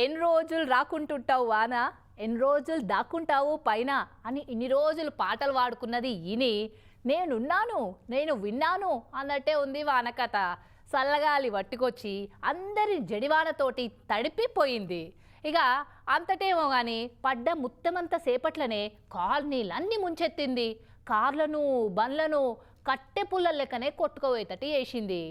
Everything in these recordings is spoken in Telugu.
ఎన్ని రోజులు రాకుంటుంటావు వాన, ఎన్ని రోజులు దాక్కుంటావు పైన అని ఇన్ని రోజులు పాటలు పాడుకున్నది ఇని నేనున్నాను నేను విన్నాను అన్నట్టే ఉంది వాన కథ. చల్లగాలి పట్టుకొచ్చి అందరి జడివానతోటి తడిపిపోయింది. ఇక అంతటేమో కానీ పడ్డ ముత్తమంత సేపట్లనే కాలనీలన్నీ ముంచెత్తింది. కార్లను బండ్లను కట్టె పుల్లల లెక్కనే కొట్టుకోవేతటి వేసింది.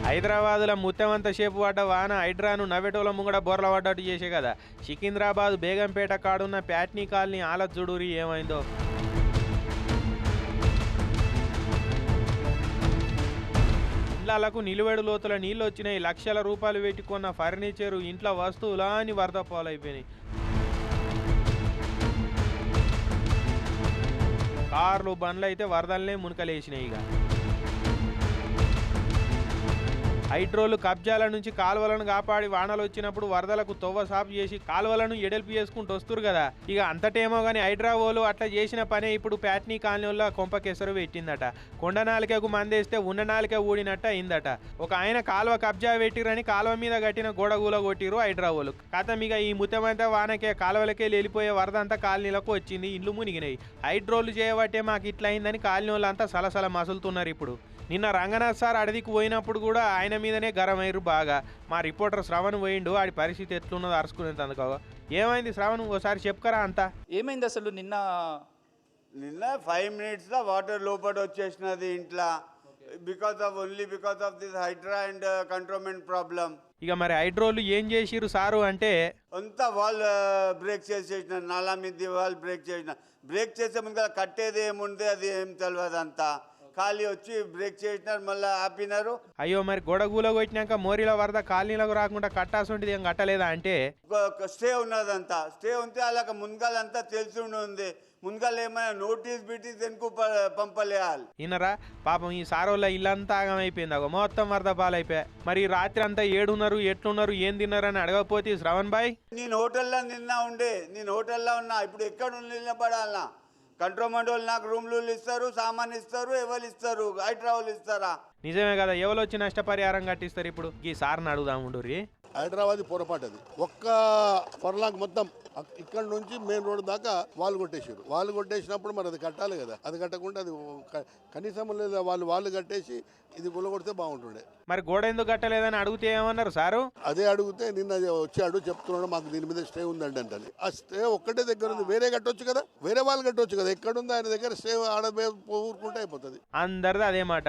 హైదరాబాద్లో ముత్తెమంత సేపు పడ్డ వాన హైడ్రాను నవ్వెటోల ముంగడ బోర్ల పడ్డట్టు చేసే కదా. సికింద్రాబాద్ బేగంపేట కాడున్న ప్యాట్నీ కాలనీ ఆలత్ జుడూరి ఏమైందో. ఇళ్లకు నిలువెడు లోతుల నీళ్ళు వచ్చినాయి. లక్షల రూపాయలు పెట్టుకున్న ఫర్నిచరు ఇంట్లో వస్తువులా అని వరద పాలైపోయినాయి. కార్లు బండ్లు అయితే వరదలనే మునకలేసినాయి. ఇక హైడ్రోలు కబ్జాల నుంచి కాలువలను కాపాడి వానలు వచ్చినప్పుడు వరదలకు తొవ్వ సాపు చేసి కాలువలను ఎడల్పి చేసుకుంటూ వస్తురు కదా. ఇక అంతటేమో కానీ హైడ్రావోలు అట్లా చేసిన పనే ఇప్పుడు ప్యాట్నీ కాలనీలో కొంపకెసరు పెట్టిందట. కొండ నాలికకు మందేస్తే ఉన్న నాలిక ఊడినట్టు అయిందట. ఒక ఆయన కాలువ కబ్జా పెట్టిరని కాలువ మీద కట్టిన గోడగూల కొట్టిరు హైడ్రావోలు. కథ ఇక ఈ ముత్తమంతా వానకే కాలువలకే వెళ్ళిపోయే వరద అంతా కాలనీలకు వచ్చింది. ఇండ్లు మునిగినాయి. హైడ్రోలు చేయబట్టే మాకు ఇట్లా అయిందని కాలనీ వాళ్ళంతా సలసల మసులుతున్నారు. ఇప్పుడు నిన్న రంగనాథ్ సార్ అడవికి పోయినప్పుడు కూడా ఆయన మీదనే గరమయ్యారు బాగా. మా రిపోర్టర్ శ్రవణ్ పోయిండు. ఆడి పరిస్థితి ఎట్లున్నదో అరుచుకునేది. అందుకో ఏమైంది శ్రవణ్, ఒకసారి చెప్పుకరా అంతా ఏమైంది అసలు? నిన్న 5 minutesలో వాటర్ లోపల వచ్చేసినది ఇంట్లో. Because of this Hydraa and controlment problem. ఇక మరి హైడ్రోలు ఏం చేసిరు సారు అంటే అంతా వాళ్ళు బ్రేక్ చేసేసిన, నాలా మీద వాళ్ళు బ్రేక్ చేసే ముందు కట్టేది ఏముంది అది ఏం తెలియదు. అంతా ఖాళీ వచ్చి బ్రేక్ చేసినారు, మళ్ళీ ఆపినారు. అయ్యో మరి గొడగూల కొట్టినాక మోరీల వరద కాలనీలకు రాకుండా కట్టాల్సి ఏం కట్టలేదా అంటే స్టే ఉన్నదంతా. స్టే ఉంటే అలాగ మున్గాలంతా తెలిసి ఉంది. మున్గాలు ఏమైనా నోటీస్ బిటీస్ ఎందుకు పంపలేయాలి. ఇన్నరా పాపం ఈ సారోళ్ళ ఇల్లంతా ఆగమైపోయింది. అగో మొత్తం వరద పాలైపోయా. మరి రాత్రి అంతా ఏడున్నారు, ఎట్లున్నారు, ఏం తిన్నారు అని అడగకపోతే శ్రవణ్ బాయ్ నేను హోటల్లో ఉన్నా. ఇప్పుడు ఎక్కడ నిలబడాలన్నా? కంట్రోల్మెంట్ వాళ్ళు నాకు రూమ్లు ఇస్తారు, సామాన్ ఇస్తారు, ఎవరు ఇస్తారు? హైడ్రావోలు ఇస్తారా? నిజమే కదా. ఎవరు వచ్చి నష్టపరిహారం కట్టిస్తారు? ఇప్పుడు ఈ సార్ని అడుగుదాం ఉండుర్రి. హైదరాబాద్ పొరపాటు అది. ఒక్క ఫర్లాంగ్ మొత్తం ఇక్కడ నుంచి మెయిన్ రోడ్ దాకా వాళ్ళు కొట్టేసారు. వాళ్ళు కొట్టేసినప్పుడు మరి అది కట్టాలి కదా. అది కట్టకుండా అది కనీసం లేదా వాళ్ళు కట్టేసి ఇది కొలగొడితే బాగుంటుండే. మరి గోడ ఎందుకు కట్టలేదని అడిగితే ఏమన్నారు సారు? అదే అడిగితే నిన్న వచ్చాడు చెప్తున్నాడు మాకు దీని మీద స్టే ఉందండి అంటే. ఆ స్టే ఒక్కటే దగ్గర ఉంది, వేరే కట్టొచ్చు కదా, వేరే వాళ్ళు కట్టొచ్చు కదా. ఎక్కడుంది ఆయన దగ్గర స్టే ఆడ ఊరుకుంటే అయిపోతుంది. అందరిది అదే మాట.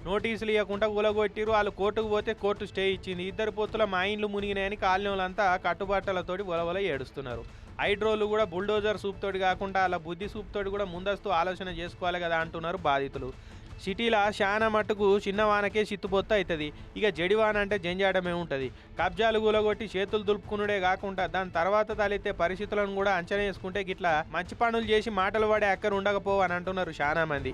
నోటీసులు ఇవ్వకుండా కూలగొట్టిరు. వాళ్ళు కోర్టుకు పోతే కోర్టు స్టే ఇచ్చింది. ఇద్దరు పొత్తుల మా ఇండ్లు మునిగినాయని కాలనీ వాళ్ళంతా కట్టుబాట్లతోటి వలవల ఏడుస్తున్నారు. హైడ్రోలు కూడా బుల్డోజర్ సూప్తోటి కాకుండా అలా బుద్ధి సూప్తోటి కూడా ముందస్తు ఆలోచన చేసుకోవాలి కదా అంటున్నారు బాధితులు. సిటీలో చాలా మట్టుకు చిన్న వానకే చిత్తుబొత్త అవుతుంది. ఇక జడివాన అంటే జంజాటమే ఉంటుంది. కబ్జాలు కూలగొట్టి చేతులు దులుపుకునుడే కాకుండా దాని తర్వాత తలెత్తే పరిస్థితులను కూడా అంచనా వేసుకుంటే గిట్లా మంచి పనులు చేసి మాటలు పడే అక్కరు ఉండకపోవని అంటున్నారు చాలా మంది.